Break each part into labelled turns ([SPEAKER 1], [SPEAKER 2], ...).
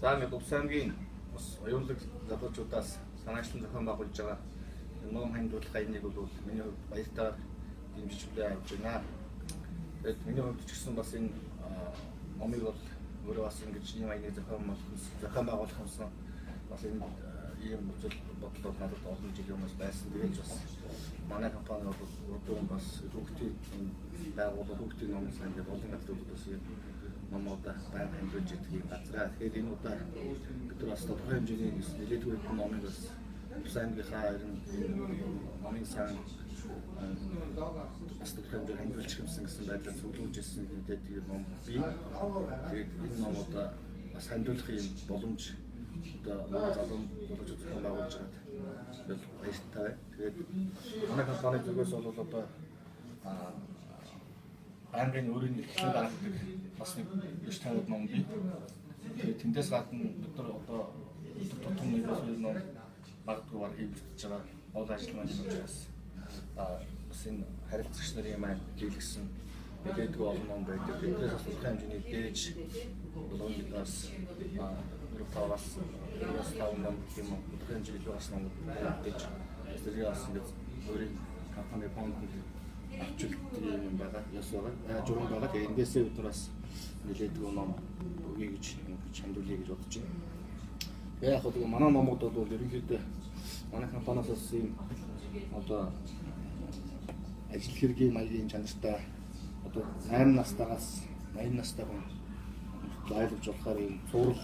[SPEAKER 1] За нэг Увс аймгийн бас оюунлаг залуучуудаас санаачлан зохион байгуулж байгаа ном хандуулах энийг бол миний хувьд баяртайгаар дэмжиж хүлээн авч байна. Тэгээд миний хувьд ч гэсэн бас энэ номыг бол өөрөө бас ингэж ийм аяны зохион байгуулах юмсан бас энэ ийм үзэл бодлоо надад олон жилийн өмнөөс байсан. Тэгээд бас манай компани бол урдуур бас хүүхдийн байгууллага хүүхдийн номын сан гэдэг олон газруудаас номуудаа байнга хандуулж идэх юм газраа. Тэгэхээр энэ удаа бид бас тодорхой хэмжээний нэлээдгүй номыг бас Увс аймгийнхаа номын сан бас тодорхой хэмжээгээр хандуулж юмсан гэсэн байдлаар зөвлөж ирсэн гэдэг тийм ном бий. Тэгээд энэ номуудаа бас хандуулах юм боломж одоо залуу залуучууд байгуулж байгаа. Тэгээд баяртай. Тэгээд манай компани зүгээс бол одоо банкын өөрийн эрхлэн гаргадаг бас нэг биш тавд ном бий. Тэгээд тэндээс гадна бид нар одоо тутам нэг ном магадгүй баг хийгдэж байгаа гол ажил маань юм учраас бас энэ харилцагч нарын маань дийлгсэн мэдээдгүй олон ном байдаг. Биднээс бас тодорхой хэмжээний дээж болгоноос таваас таван ном юм тодорхой хэмжээний бас ном дээж зэрэг бас ингэ өөрийн компани фонд авчилт юм байгаа. Яс байгаа. Журам байгаа. Тэгээ эндээсээ бид нар бас нэлээдгүй ном өгье гэж хандуулъя гэж бодож байна. Яг хөө манай номууд бол ерөнхийдөө манай компаниас ийм одоо ажил хэргийн маягийн чанартай одоо 8 настайгаас 80 настай хүн ойлгож болохоор ийм цуврал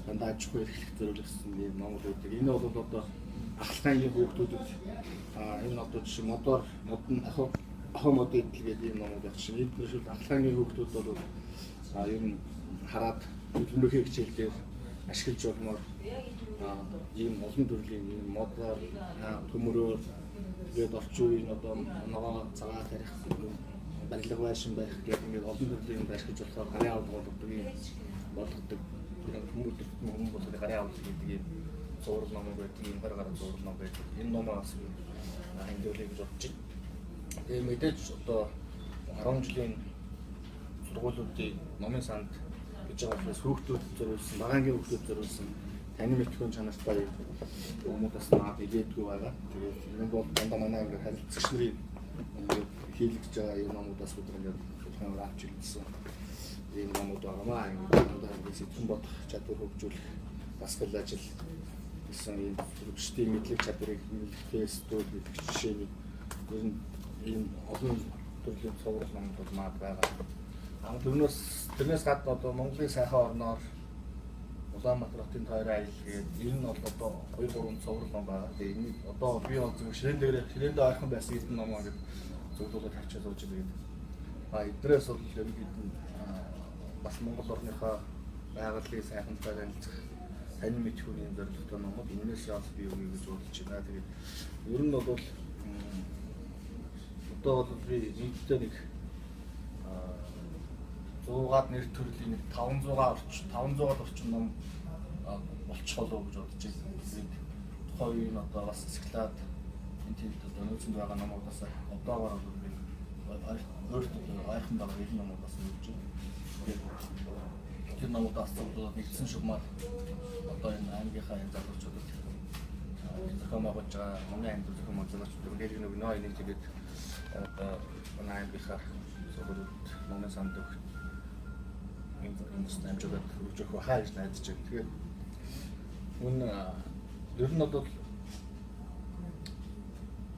[SPEAKER 1] дандаа аж ахуй эрхлэх зориулсан ийм номууд байдаг. Энэ бол одоо ахлахын хүүхдүүдэд энэ одоо жишээ модон ахын модын гэдэг ийм номууд байх чинь энд нь шууд ахлахын хүүхдүүд бол ер нь хараад төлөвлөхийн хичээл дээр ашиглаж болмоор ийм олон төрлийн ийм модоор төмөрөөр тэгээд орчин үеийн одоо ногоо цагаан тарих барилга байшин байх гэдэг ингээд олон төрлийн юм ашиглаж болохоор гарын авалт болгодог юм болгодог хүмүүс болоод гарын авалт гэдэг ийм зураг ном байдаг ийм гараар зураг ном байдаг. Энэ номоос хандуулъя гэж бодож байна. Тэгээ мэдээж одоо 10 жилийн сургуулиудын номын санд гэж байгаа болохоос хүүхдүүд зориулсан, багаангийн хүүхдүүд зориулсан танин мэдхүйн чанартай хүмүүст наад илээдгүй байгаа. Тэгээд энэ бол дандаа манай ингээд харилцагч нарын ингээд хийлгэж байгаа юм номудаас бид ингээд fulхамаар авч ирсэн. Энэ номууд байгаамаа ингээд дандаа ингээд сэтгэн бодох чадвар хөгжүүлэх дасгал ажил гэсэн ийм зөвшөөрлийн мэдлэг чадварыг нэмэхээс дүүл гэдэг жишээний ер нь ийм олон төрлийн цуврал номууд маад байгаа. Тэрнээс гадна одоо Монголын сайхан орноор Улаанбаатар хотын тойрон аялал гэдэг ер нь бол одоо 2-3 цуврал ном байгаа. Тэгээ энийг одоо би зөв ширээндээ ойрхон байсан эдэн ном аа гэдэг зөвлөлөд тавьчихсан сууж байгаа. Эднээс бол ерөнхийд нь бас Монгол орныхоо байгууллагын сайхантай танилцах танин мэдхүүний зорилготой номууд энэс яас би өгье гэж бодож байна. Тэгээд ер нь бол одоо бол би нийтдээ нэг 100-аад нэр төрлийн нэг 500-аад орчим ном болчих болов гэж бодож байна. Тухайн үеийн одоо бас цэглаад энэ төвд одоо нөөцөнд байгаа номуудаас одоогоор бол би өөртөө ойрхон байгаа энэ номуудаас өгч байна. Тэгээд энэ номуудаас зөвлөд нэгдсэн шугамар одоо энэ аймгийнхаа энэ залуучуудад зохион байгуулж байгаа номын аймаг зохион байгуулж залуучууд нэг нөө энийг тэгээд манай аймгийнхаа зөвлөд номын санд өгч энэ амжилтад хүргэж өгөх хаа гэж найдаж байна. Тэгэхээр ер нь бол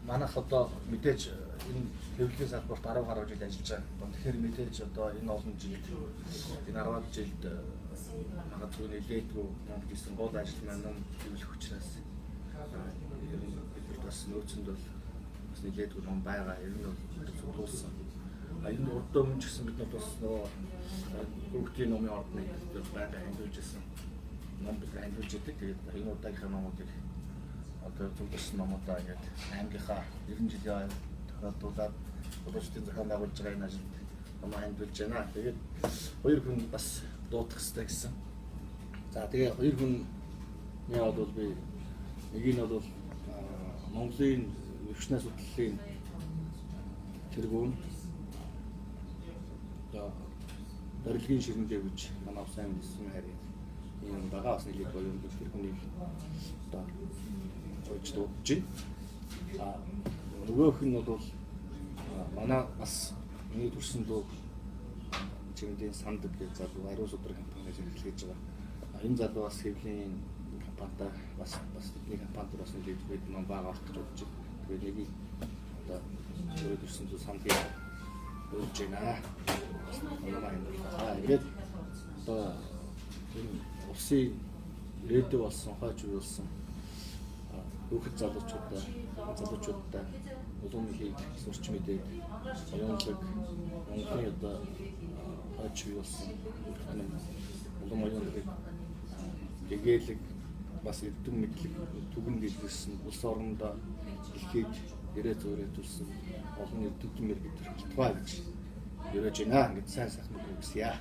[SPEAKER 1] манайх одоо мэдээж энэ хэвлэлийн салбарт 10 гаруй жил ажиллаж байгаа. Тэгэхээр мэдээж одоо энэ олон жилд энэ 10-аад жилд магадгүй нэлээдгүй ном хийсэн гол ажил маань ном хэвлэх учраас ер нь бид бас нөөцөнд бол бас нэлээдгүй ном байгаа. Ер нь бол зөвлөсөн. Энэ урдаа өмнө ч гэсэн бид бас нөгөө хүүхдийн номын ордны байнга хандуулж ирсэн ном бид хандуулж идэг. Тэгээд энэ удаагийнхаа номуудыг одоо зөвлөсөн номуудаа ингээд аймгийнхаа 90 жилийн тохиолдуулаад боловчдын зохион байгуулж байгаа энэ ажилд ном хандуулж байна. Тэгээд хоёр хүн бас дуудах хэрэгтэй гэсэн. За тэгээ хоёр хүн яа бол би нэг нь бол Монголын өвчнээ судлалын тэргүүн барилгын ширэндээ гэж манай Увс аймгийн хэсгийн харин ийм
[SPEAKER 2] байгаа. Бас нэлээд гоё юм тэр хүнийг одоо ойж дуудаж байна. Нөгөөх нь бол манай бас миний төрсөн дөө чимдийн сандаг гэж залуу ариун судраг компаниас эхлэж байгаа. Энэ залуу бас хэвлийн компанитай бас бидний компанид бас нэлээд бид нам байгаа гэж бодож байна. Тэгээд нэг одоо өөрөө төрсөн дөө сандыг өгж байна. Тэгээд одоо энэ улсын ирээдүй болсон хойч үе болсон хүүхэд залуучуудтай улам их сурч мэдээд оюунлаг Монголын одоо хойч үе болсон улам оюунлагыг дэгэлэг бас эрдэм мэдлэг түгэн дэлгэрсэн улс орондоо дэлхийд ирээ зөөрэй tulсан олон эрдэмтэн мэргэд төрөлтгөө гэж өрөөж байна. Ингээд сайн сайхан үгсье.